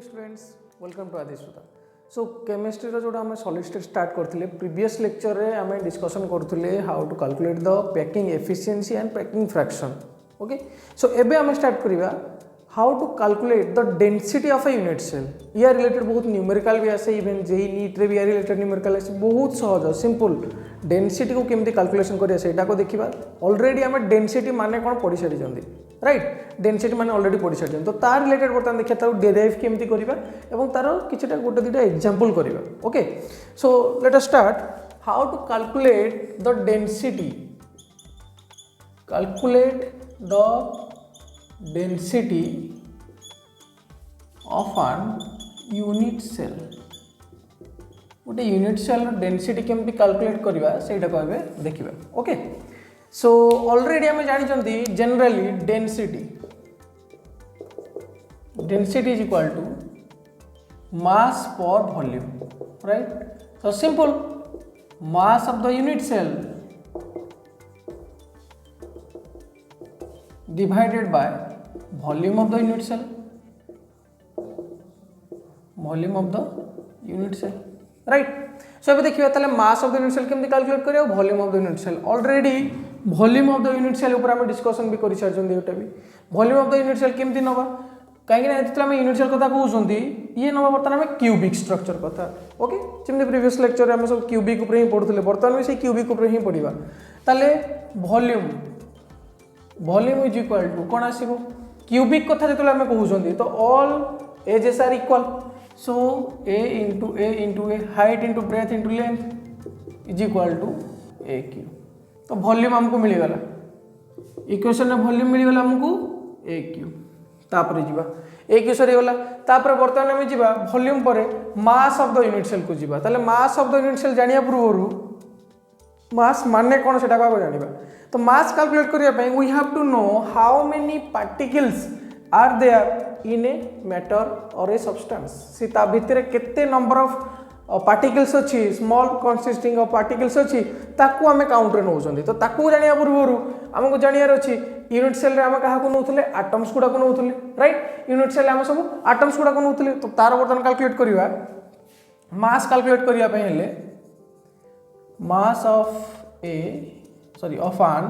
Morning students welcome to Adishruta so chemistry जो आम solid state start करते प्रीवियस लेक्चर रे आम डिस्कसन करते how to calculate the packing efficiency and packing fraction okay so एबे आम स्टार्ट करवा how to calculate the density of a unit cell या रिलेटेड बहुत न्यूमेरिकल भी आसे इवन जेई नीट रे भी या रिलेटेड न्यूमेरिकल आसे बहुत सहज सिंपल डेंसिटी को केमती कैलकुलेशन करिया सेटा को देखिबा ऑलरेडी आम डेंसिटी माने कोन पढि सारि जंदी राइट डेंसिटी माने ऑलरेडी पढि सारि जंदी तो तार रिलेटेड बर्तन देखिया तार डेराइव केमती करिबा एवं तार किछटा गोटे दुटा एग्जांपल करिबा okay so let us start how to calculate the density calculate the density of an unit cell गोटे यूनिट सेल डेंसिटी केमती कैलकुलेट करवा सेटा को आबे देखिबा ओके सो ऑलरेडी हम जानि चंती generally density is equal to mass per volume right so simple mass of the unit cell divided by volume of the unit cell right so अब देखिए ताले mass of the unit cell केमती calculate करिया volume of the unit cell already volume of the unit cell ऊपर हम discussion भी करि छारजंदी ओटा भी volume of the unit cell केमती नबा काहे कि एतला हम यूनिट सेल कथा कहउछंदी ये नबा बर्तन हम क्यूबिक स्ट्रक्चर कथा ओके जेमती प्रीवियस लेक्चर रे हम सब क्यूबिक ऊपर ही पढुतले बर्तन में से क्यूबिक ऊपर ही पढिबा ताले वॉल्यूम इज इक्वल टू कौन आसीबो क्यूबिक कथा जेतले हम कहउछंदी तो all edges are equal so a into a height into breadth into length is equal to a cube तो वॉल्यूम हमको मिल गला इक्वेशन में वॉल्यूम मिल गला हमको a क्यू तापर जीवा a क्यू सरी गला तापर वर्तमान हम जीवा वॉल्यूम परे mass of the unit cell को जीवा ताले mass of the unit cell जानिया पूर्वरु मास माने कोन सेटा को जानिबा तो मास कैलकुलेट करिया पई we have to know how many particles are there in a matter or a substance सीता भितरे केते नंबर ऑफ पार्टिकल्स अछि स्मॉल कंसिस्टिंग ऑफ पार्टिकल्स अछि ताकू हमें काउंट रे नउछंदी तो ताकू जानिया पूर्वरु हमको जानियार अछि यूनिट सेल रे हम काहा को नउथले एटम्स गुडा को नउथले राइट यूनिट सेल हम सब एटम्स गुडा को नउथले तो तार वर्तन कैलकुलेट करिवा मास कैलकुलेट करिया पई हेले mass of an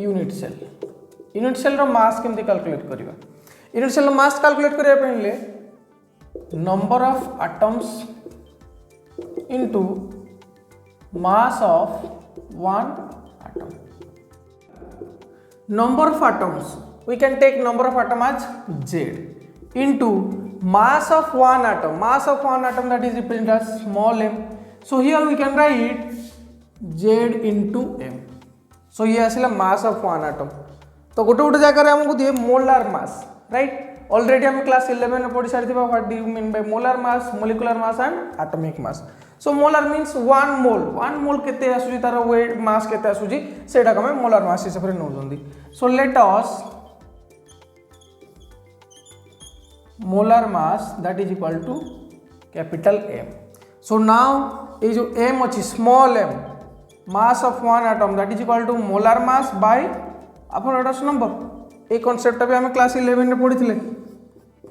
unit cell रो मास केमती कैलकुलेट करिवा यूनिट सेल रो मास कैलकुलेट करिया पहिले number of atoms into mass of one atom number of atoms we can take number of atom as z into mass of one atom that is represented as small m so here we can write z into m सो ये आसला मास of one atom तो गोटे गोटे जगह हमको दिए molar mass right already हम class 11 में पढ़ी सारी what do you mean by molar mass molecular mass and atomic mass so molar means one mole केते आसुजी तार वेट मास केते आसुजी सेटा को हम मोलार मास हिसाब रे नौ जंदी so let us molar mass that is equal to capital M so now ये जो M अछि small m mass of one atom that is equal to molar mass by Avogadro's number A concept भी हम class 11 में पढ़ी थिले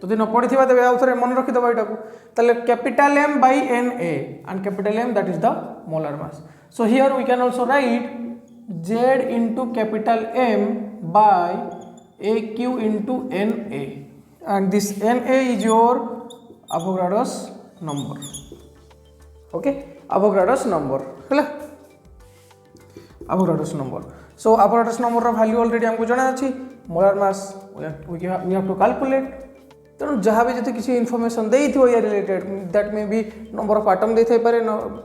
तो दिन पढ़ी थिबा तबे आउथरे मन रखि दबा एटा को तले capital M by Na and capital M that is the molar mass so here we can also write Z into capital M by Aq into Na and this Na is your Avogadro's number okay Avogadro's number हला Avogadro's number so Avogadro's number रो value already हमको जाना अछि molar mass we have to calculate तेणु जहाँ भी जति किसी इनफॉरमेशन देइथिबो या related that may be number of atom देथै पारे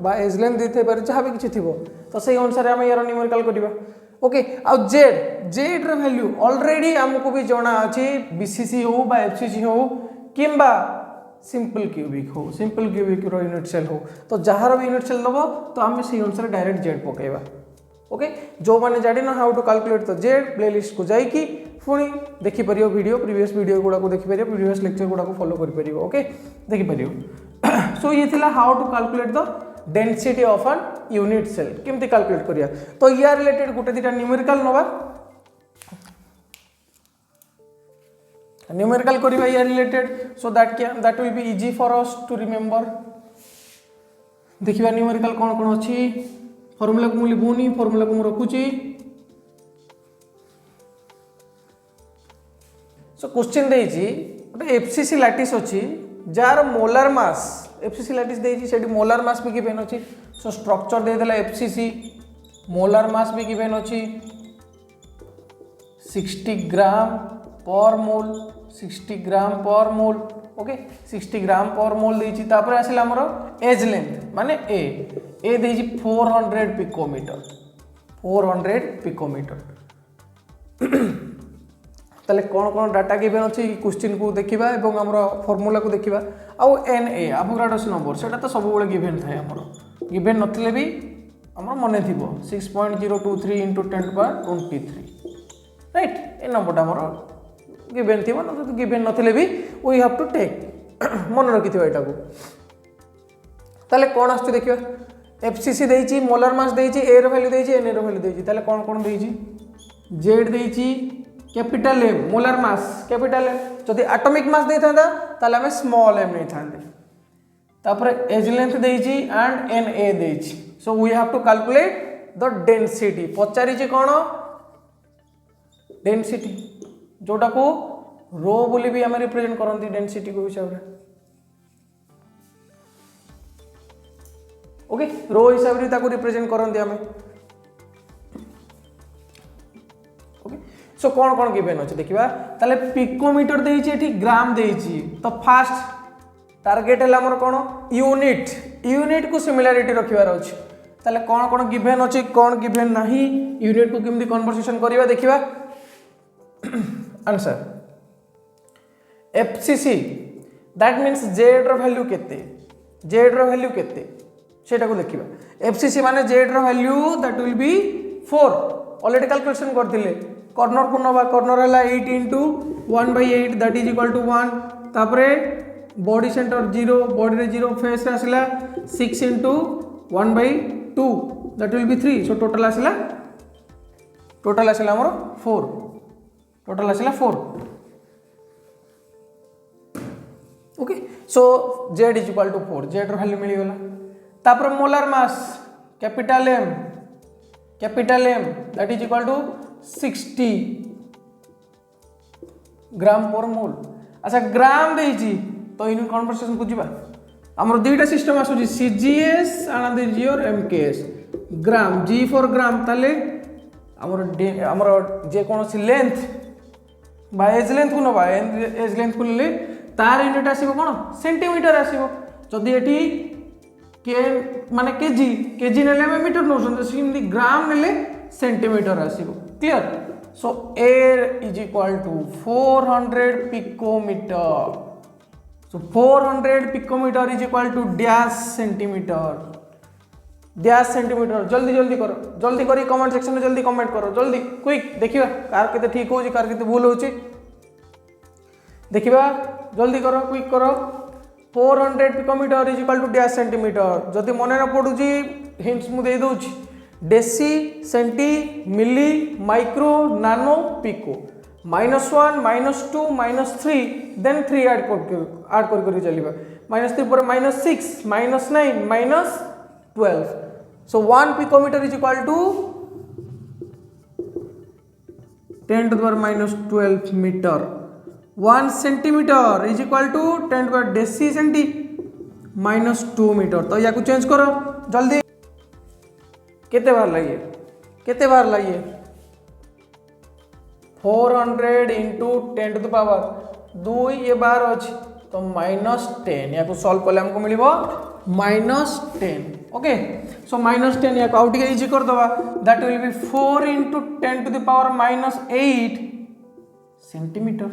बा एज लेंथ देथै पारे जहाँ भी किछि थिबो तो सही अनुसार हम यार न्यूमेरिकल करिबा ओके आ z रो वैल्यू ऑलरेडी हमको भी जाना अछि बीसीसी हो बा एफसीसी हो किंबा सिंपल क्यूबिक रो यूनिट सेल हो तो जहार भी यूनिट सेल दबो तो हम से अनुसार डायरेक्ट z पकेबा ओके जो माने जानि ना हाउ टू कैलकुलेट तो z प्लेलिस्ट को जाई कि पुणी देखि परियो वीडियो प्रीवियस वीडियो गुडा को देखि परियो प्रीवियस लेक्चर गुडा को फॉलो करि परियो ओके देखि परियो सो ये थिला how to calculate the density of an unit cell केमती कैलकुलेट करिया तो या रिलेटेड गोटे दिटा न्यूमेरिकल नबा न्यूमेरिकल करिवा या related so that will be easy for us to remember देखिबा न्यूमेरिकल कोन कोन अछि फार्मूला को मु लिखुनी फार्मूला को मु रखुची सो क्वेश्चन देइची गोटे एफसीसी लैटिस अछि जार मोलार मास एफसीसी लैटिस देइची सेठी मोलार मास भी गिवन अछि सो स्ट्रक्चर दे देला एफसीसी मोलार मास भी गिवन अछि 60 ग्राम पर मोल 60 gram per mole okay 60 gram per मोल देइची तापर आसिला हमर एज लेंथ माने ए देइची 400 पिकोमीटर 400 पिकोमीटर ताले कौन कौन डाटा गिवन अच्छी क्वेश्चन को देखा और आम फर्मूला को देखा आउ एन ए एवोगाड्रोस नंबर से तो सब गिवन थाए आमर गिवन नथिले भी आम मन थी 6.023 इंटू 10⁻23 राइट ए नंबरटा आमर गिवन थी तो गिवन नथिले भी वी हैव टू टेक मन रखि यहाँ को ताले कौन आस देखिए एफसीसी देइची मोलार मास देइची ए रो वैल्यू देइची एन ए रो वैल्यू देइची ताले कौन कौन देइची जेड देइची capital M molar mass capital M जदि एटॉमिक मास दे थांदा ताले हमें स्मॉल एम नहीं थांदे तापर एज लेंथ देइची एंड एन ए देइची so we have to calculate the density पचारी जे कोन डेंसिटी जोटा को रो बोली भी हमें रिप्रेजेंट करंती डेंसिटी को हिसाब रे ओके रो हिसाब रे ताको रिप्रेजेंट करंती हमें सो कौन कौन गिवन अच्छे देखा ताले पिकोमीटर देइछि एठी ग्राम देइछि तो फास्ट टार्गेट है हमर कौन यूनिट यूनिट को सिमिलरिटी रखिबार अछि ताले कौन कौन गिवन अच्छे कौन गिवन नाही यूनिट को केमती कन्वर्सेशन करिवा देखिबा answer FCC that means Z रो वैल्यू केते जेड रो वैल्यू केते सेटा को देखिबा एफसीसी माने जेड रो value that will be 4 already calculation करथिले कॉर्नर को नवा कॉर्नर है 8 into 1/8 that is equal to 1 तापरे बॉडी सेंटर 0 बॉडी रे 0 फेस रे आसिला 6 into 1/2 that will be 3 so total आसिला हमर 4 टोटल आसिला 4 okay so Z is equal to 4 Z रो वैल्यू मिली गला तापर molar mass capital M that is equal to 60 gram per mole अच्छा ग्राम देइची तो यूनिट कन्वर्सेशन को जीवा हमर दुईटा सिस्टम आसुची CGS another is your MKS gram G for gram ताले हमर जे कोनोसी लेंथ बा एज लेंथ को नबा एज लेंथ को ले तार यूनिट आसीबो कोन सेंटीमीटर आसीबो जदी एठी के माने केजी नेले हम मीटर नोसन सिमली ग्राम नेले सेंटीमीटर आसीबो clear so a is equal to 400 picometre so 400 picometre is equal to dash centimetre जल्दी जल्दी करो जल्दी करी कमेंट सेक्शन में जल्दी कमेंट करो जल्दी क्विक देखिबा कार केते ठीक होची कार केते भूल होची देखिबा जल्दी करो क्विक करो 400 picometre is equal to dash centimetre जदि मने न पडुची हिंट्स मु दे दोची deci centi milli micro nano pico -1 -2 -3 then 3 add कर चलिबा -3 पर -6 -9 -12 so 1 picometre is equal to 10 to the power -12 metre 1 centimetre is equal to 10 to the power deci centi -2 metre तो या को चेंज करो जल्दी केते बार लाइए 400 इंटू 10 to the power 2 ये बार अच्छी तो -10 या को सॉल्व कले हमको मिलिबो -10 ओके सो -10 या को आउट के इजी कर दवा that will be 4 into 10 to the power -8 centimetre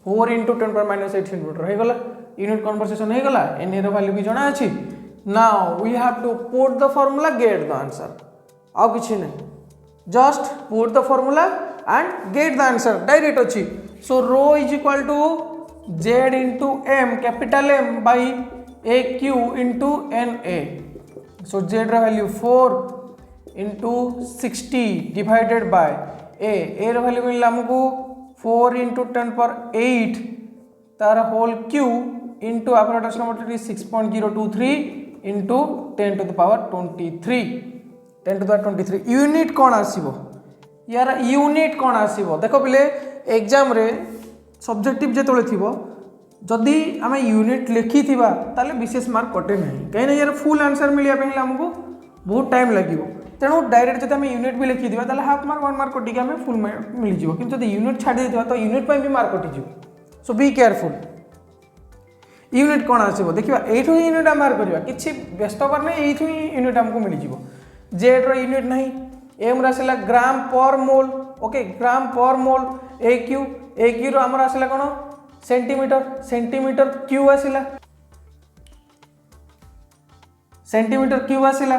4 into 10 to the power -8 centimetre हो गला यूनिट कन्वर्सेशन हो गला एन ए रो वैल्यू भी जणा अछि now we have to put the formula get the answer आउ किछि नहीं just put the formula and get the answer direct अच्छी so rho is equal to Z into M capital M by a cube into N A so Z value 4 into 60 divided by a रो value मिलला हमको 4 into 10 पर 8 तार whole cube into Avogadro's number 6.023 into 10 to the power 23 10 to the power 23 unit कौन आसीबो यार unit कौन आसीबो देखो पिले एग्जाम रे सब्जेक्टिव जेतोले थिबो जदि आमे यूनिट लिखि थिबा ताले विशेष मार्क कटे नहीं कहीं यार फुल आंसर मिलिया पहले हमको बहुत टाइम लगिवो तेणु डायरेक्ट जब आम यूनिट भी लिखी दिवा ताले हाफ मार्क 1 मार्क कटिक आम फुल मिल जिवो किंतु जदि यूनिट छाड़ी देथिबा तो यूनिट पे भी मार्क कटि जिवो सो बी केयरफुल यूनिट कौन आसीबो देखिबा एठु यूनिट हम मार्क करबा किछि व्यस्त कर नै एठु यूनिट हमको मिल जिवो जेड रो यूनिट नहीं एम रा आसीला ग्राम पर मोल ओके ग्राम पर मोल ए क्यू रो हमर आसीला कोन सेंटीमीटर क्यू आसीला सेंटीमीटर क्यू आसीला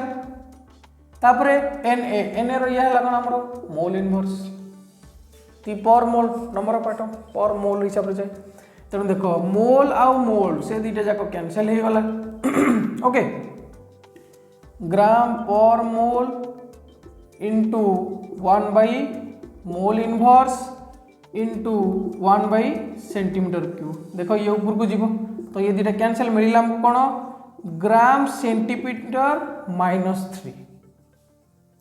तापरे एन रो या हला कोन हमर मोल इनवर्स ती पर मोल नंबर ऑफ एटम पर मोल हिसाब रे जाय तेणु देखो मोल आउ मोल से दुटा जाक कैंसिल हो गला okay gram per mole into 1 by mole inverse into 1 by centimetre cube देखो ये ऊपर को जीव तो ये दुटा कैंसिल मिलला हमको कौन ग्राम सेंटीमीटर -3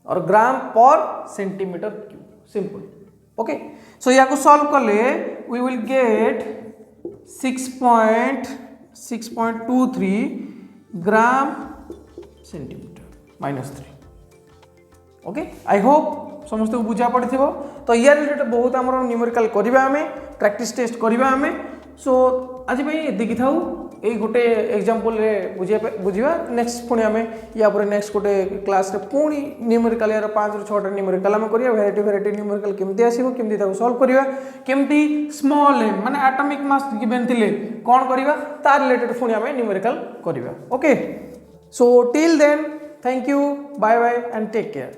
और gram per centimetre cube simple okay so या को सॉल्व करले we will get 6.23 gram centimetre -3 okay I hope समस्त को बुझा पड़ी थी तो या रिलेटेड बहुत आम न्यूमेरिकल करवा आम प्रैक्टिस टेस्ट करवा आम सो आज देखी था ये गोटे एग्जांपल रे बुझा नेक्स्ट पुणी आम या नेक्स्ट गोटे क्लास रे पुणी न्यूमेरिकल यार 5 ରୁ 6टा न्यूमेरिकल आम करिया वेराइटी न्यूमेरिकल केमती आसीबो केमती ताको सॉल्व करिया केमती स्मॉल एम माने एटॉमिक मास गिवन थिले कोन करिवा तार रिलेटेड पुणी आम न्यूमेरिकल करिवा okay so till then thank you bye bye and take care.